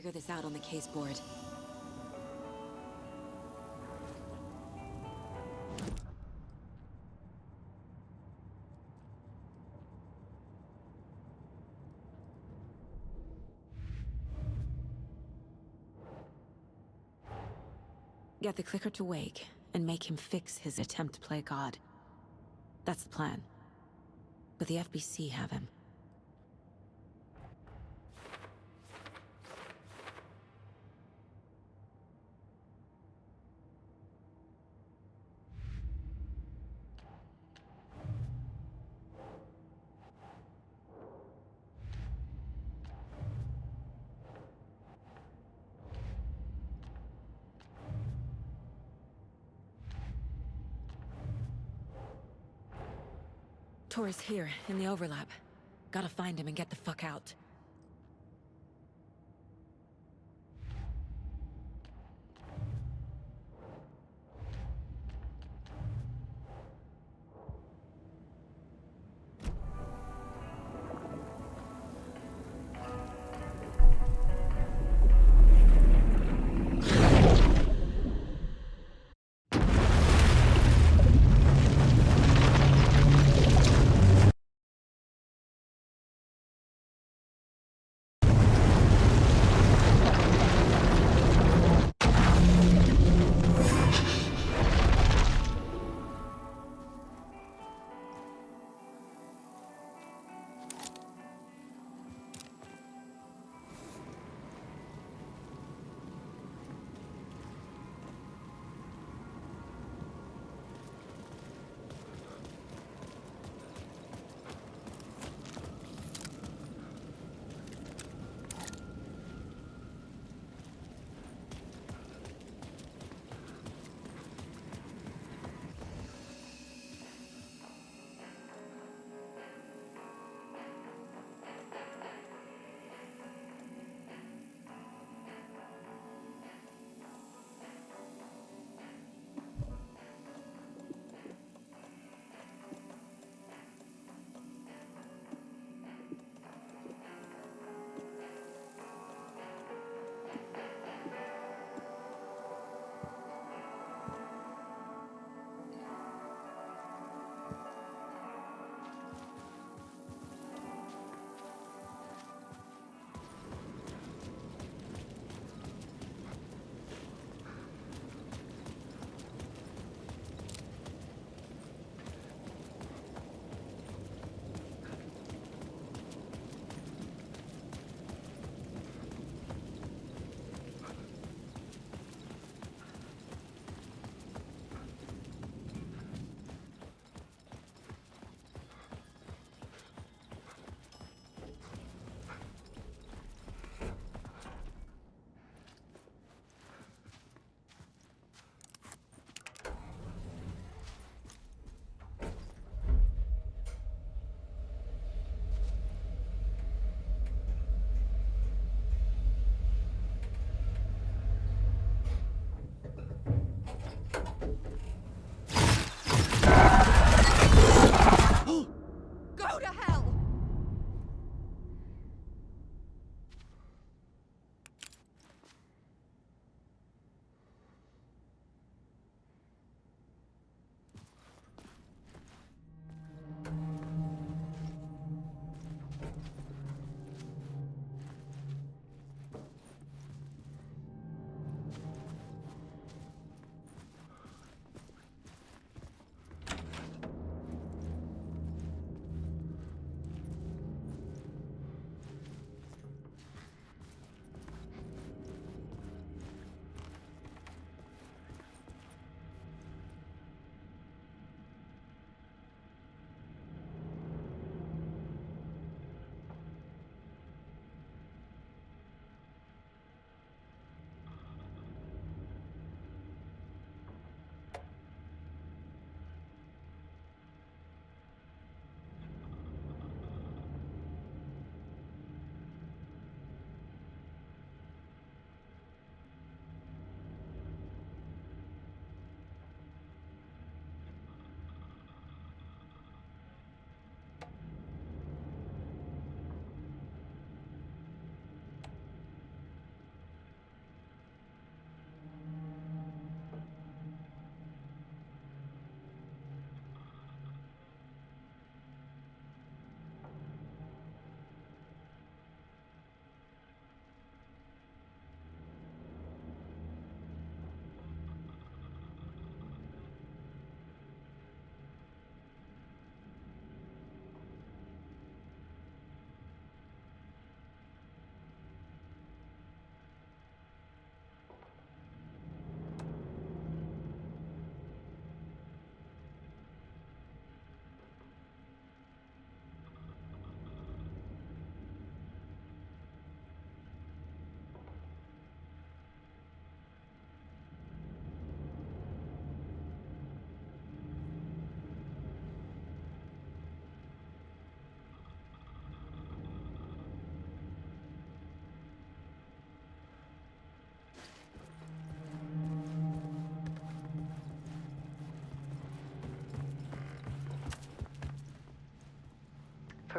figure this out on the case board. Get the clicker to wake, and make him fix his attempt to play God. That's the plan. But the FBC have him. Tor's here, in the overlap. Gotta find him and get the fuck out.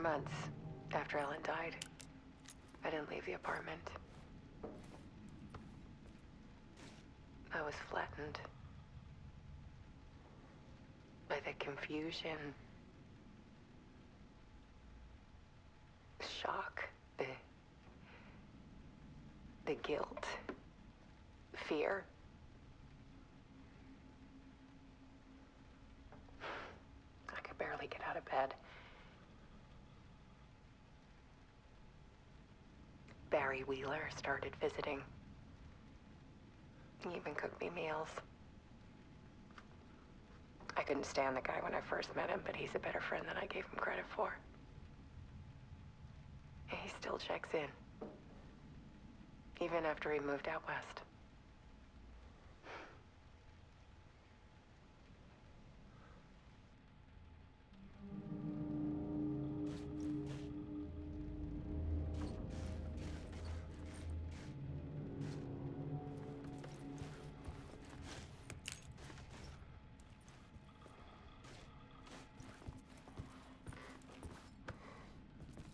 months after Ellen died, I didn't leave the apartment. I was flattened by the confusion, shock, the guilt, fear. I could barely get out of bed. Barry Wheeler started visiting. He even cooked me meals. I couldn't stand the guy when I first met him, but he's a better friend than I gave him credit for. He still checks in, even after he moved out west.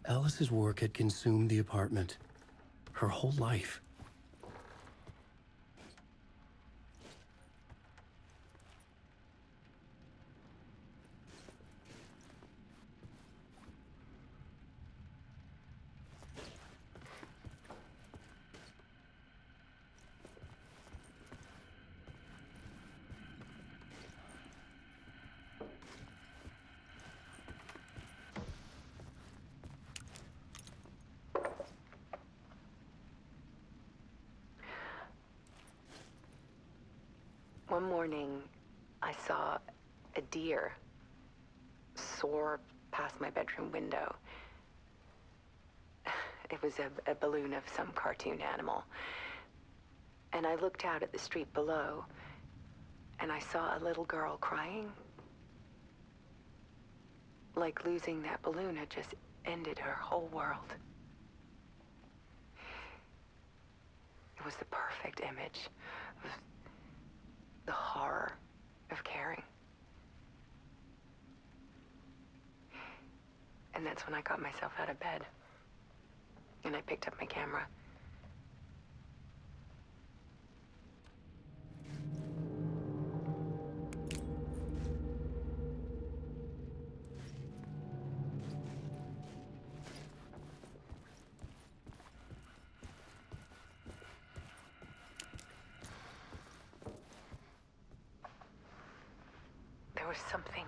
Alice's work had consumed the apartment. Her whole life. One morning, I saw a deer soar past my bedroom window. It was a balloon of some cartoon animal. And I looked out at the street below, and I saw a little girl crying. Like losing that balloon had just ended her whole world. It was the perfect image of the horror of caring. And that's when I got myself out of bed. And I picked up my camera. There was something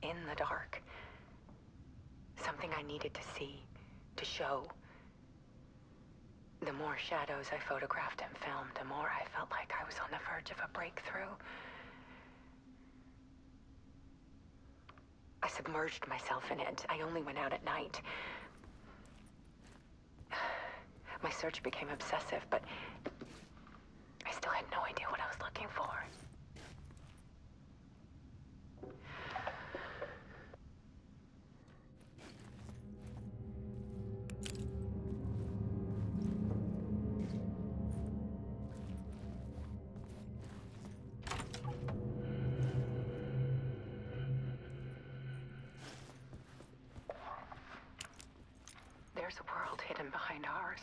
in the dark. Something I needed to see, to show. The more shadows I photographed and filmed, the more I felt like I was on the verge of a breakthrough. I submerged myself in it. I only went out at night. My search became obsessive, but I still had no idea what I was looking for. There's a world hidden behind ours.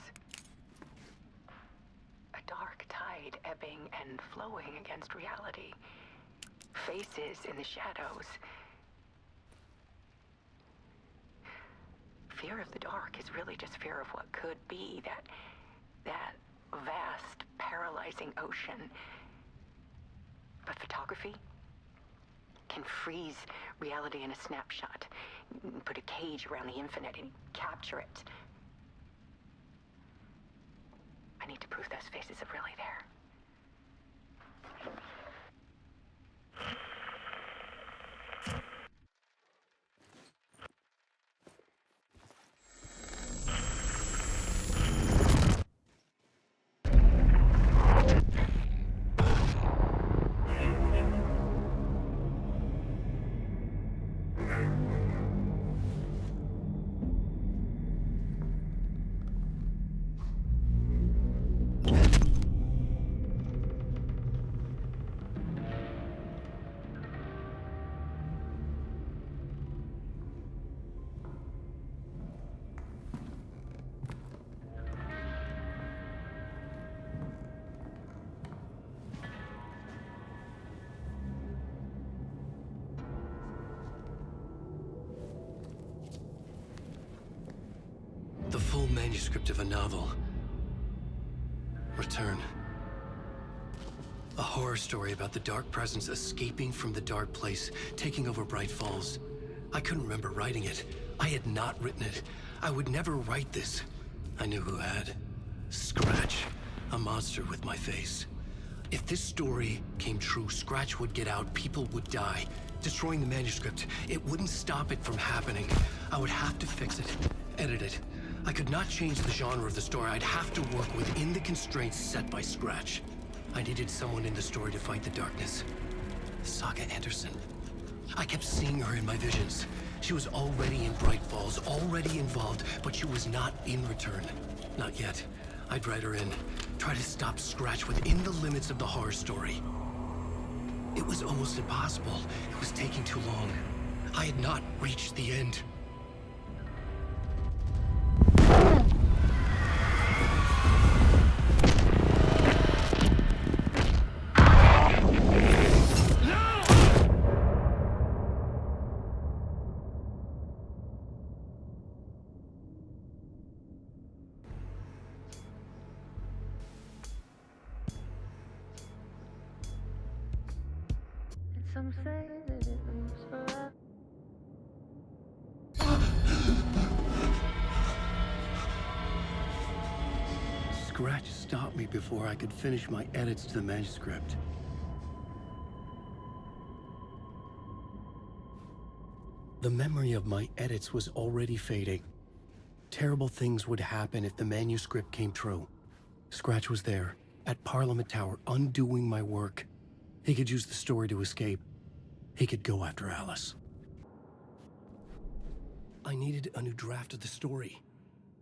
A dark tide ebbing and flowing against reality. Faces in the shadows. Fear of the dark is really just fear of what could be, that vast, paralyzing ocean. But photography can freeze reality in a snapshot. Put a cage around the infinite and capture it. I need to prove those faces are really there. manuscript of a novel. Return. A horror story about the dark presence escaping from the dark place, taking over Bright Falls. I couldn't remember writing it. I had not written it. I would never write this. I knew who had. Scratch. A monster with my face. If this story came true, Scratch would get out, people would die. Destroying the manuscript, it wouldn't stop it from happening. I would have to fix it, edit it. I could not change the genre of the story. I'd have to work within the constraints set by Scratch. I needed someone in the story to fight the darkness. Saga Anderson. I kept seeing her in my visions. She was already in Bright Falls, already involved, but she was not in Return. Not yet. I'd write her in, try to stop Scratch within the limits of the horror story. It was almost impossible. It was taking too long. I had not reached the end. Some say that it lives forever. Scratch stopped me before I could finish my edits to the manuscript. The memory of my edits was already fading. Terrible things would happen if the manuscript came true. Scratch was there, at Parliament Tower, undoing my work. He could use the story to escape. He could go after Alice. I needed a new draft of the story.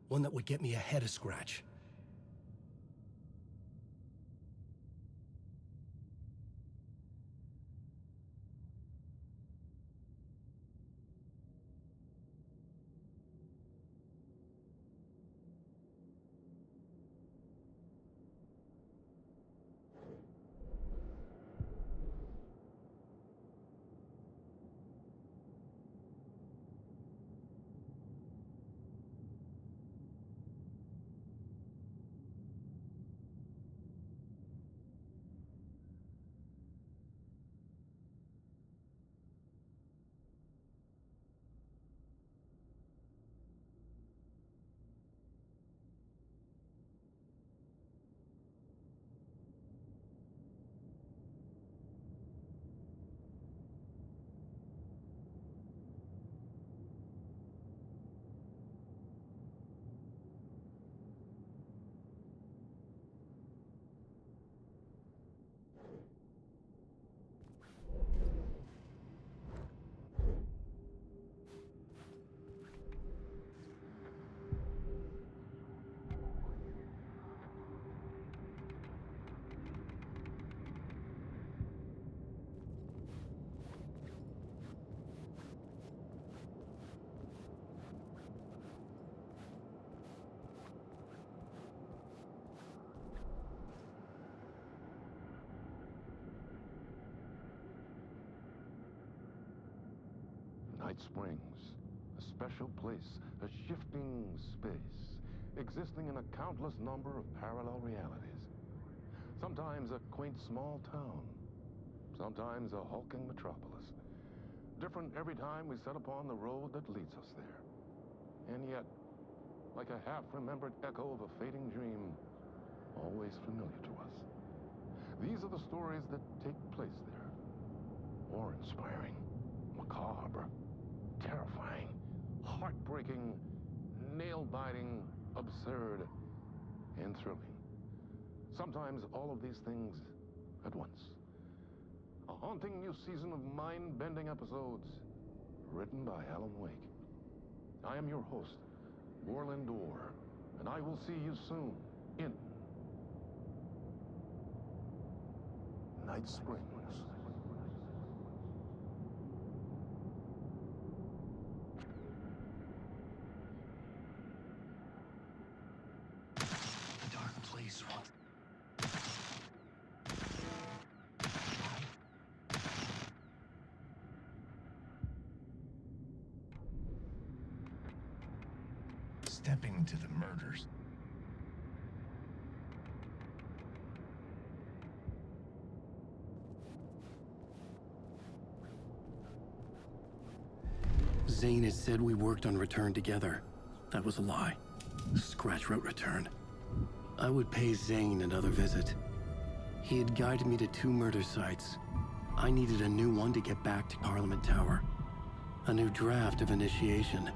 One that would get me ahead of Scratch. Night Springs, a special place, a shifting space, existing in a countless number of parallel realities. Sometimes a quaint small town, sometimes a hulking metropolis. Different every time we set upon the road that leads us there. And yet, like a half-remembered echo of a fading dream, always familiar to us. These are the stories that take place there. Awe-inspiring, macabre, terrifying, heartbreaking, nail-biting, absurd, and thrilling. Sometimes all of these things at once. A haunting new season of mind-bending episodes written by Alan Wake. I am your host, Moreland Dorr, and I will see you soon in Night Springs. The dark place once. stepping into the murders. Zane had said we worked on Return together. That was a lie. Scratch wrote Return. I would pay Zane another visit. He had guided me to 2 murder sites. I needed a new one to get back to Parliament Tower. A new draft of initiation.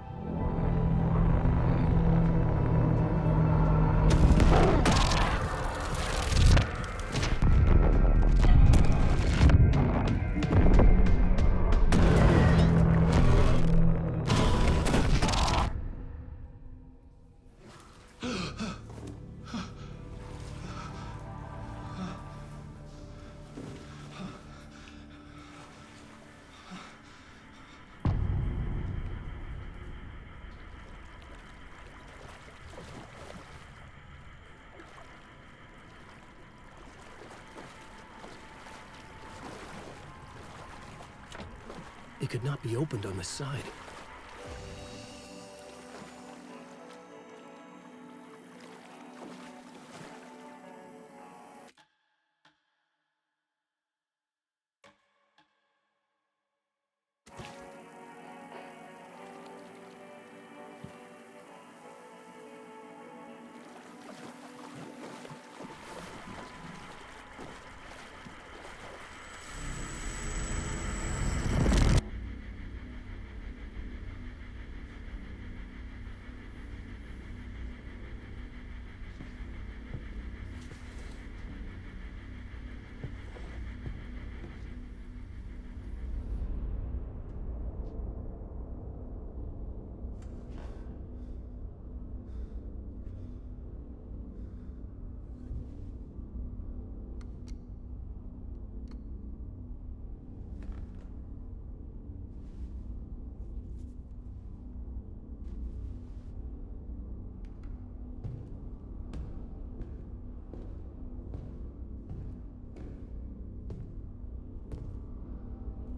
It could not be opened on the side.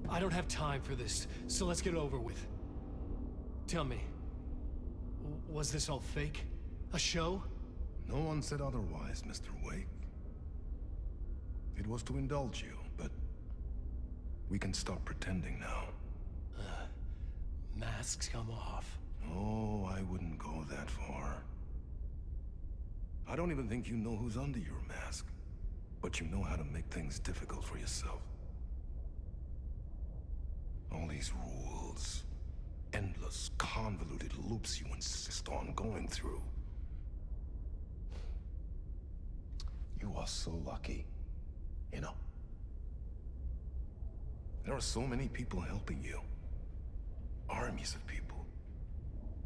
I don't have time for this, so let's get it over with. Tell me, was this all fake? A show? No one said otherwise, Mr. Wake. It was to indulge you, but we can stop pretending now. Masks come off. Oh, I wouldn't go that far. I don't even think you know who's under your mask, but you know how to make things difficult for yourself. All these rules, endless, convoluted loops you insist on going through. You are so lucky, you know. There are so many people helping you. Armies of people.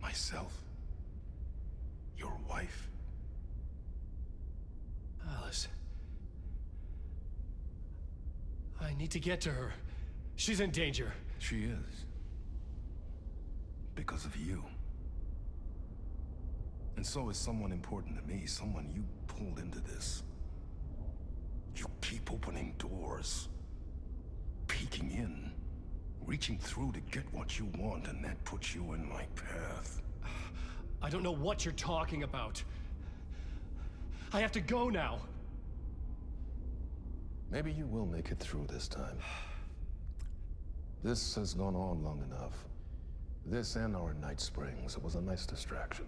Myself. Your wife. Alice. I need to get to her. She's in danger. She is. Because of you. And so is someone important to me, someone you pulled into this. You keep opening doors. Peeking in. Reaching through to get what you want, and that puts you in my path. I don't know what you're talking about. I have to go now. Maybe you will make it through this time. This has gone on long enough. This and our Night Springs. It was a nice distraction.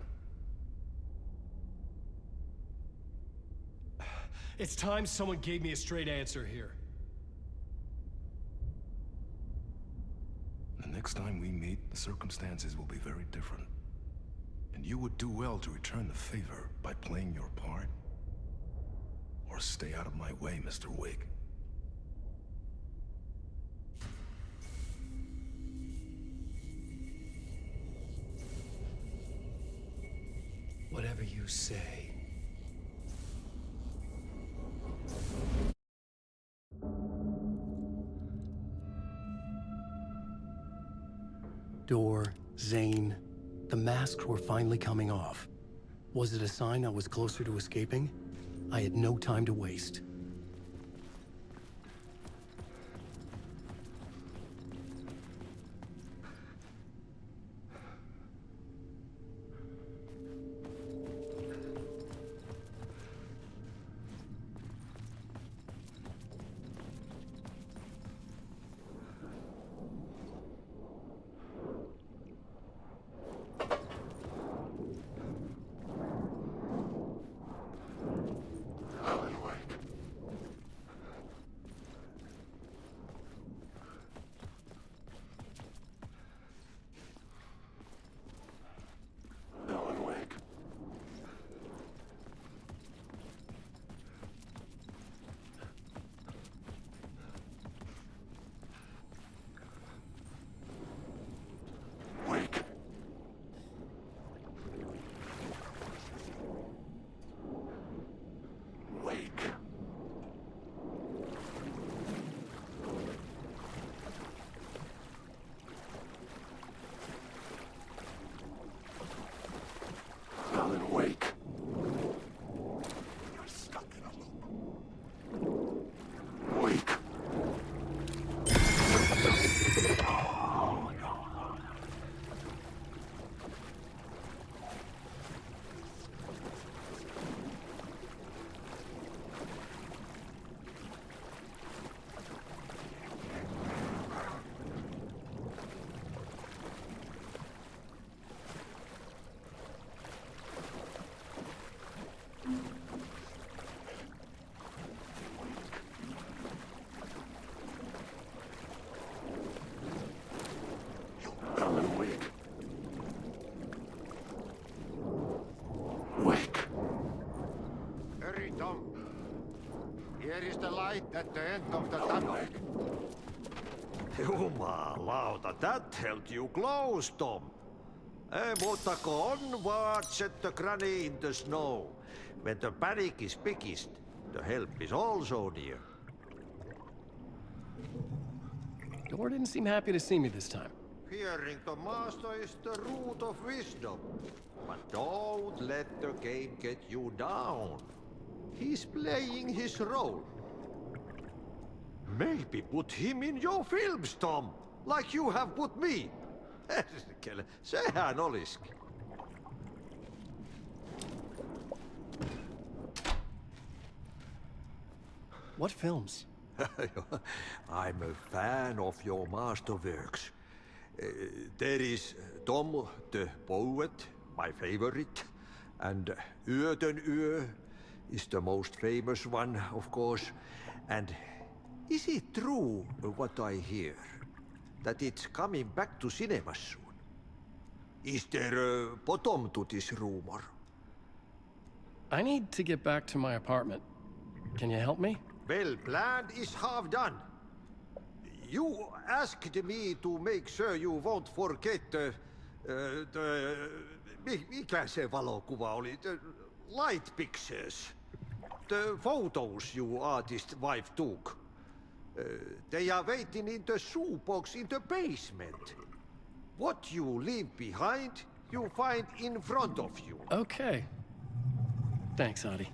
It's time someone gave me a straight answer here. The next time we meet, the circumstances will be very different. And you would do well to return the favor by playing your part. Or stay out of my way, Mr. Wake. Whatever you say. Door, Zane, the masks were finally coming off. Was it a sign I was closer to escaping? I had no time to waste. Here is the light at the end of the tunnel. Jumalauta, that held you close, Tom. Mutta onwards at the granny in the snow. When the panic is biggest, the help is also near. Door didn't seem happy to see me this time. Fearing the master is the root of wisdom. But don't let the game get you down. He's playing his role. Maybe put him in your films, Tom, like you have put me. Herkele, sehän olisikin. What films? I'm a fan of your masterworks. There is Tom the Poet, my favorite, and Yötön Yö is the most famous one, of course. And is it true what I hear, that it's coming back to cinemas soon? Is there a bottom to this rumor? I need to get back to my apartment. Can you help me? Well, plan is half done. You asked me to make sure you won't forget mikä se valokuva oli? The light pictures. The photos you artist wife took. They are waiting in the shoebox in the basement. What you leave behind, you find in front of you. Okay. Thanks, Adi.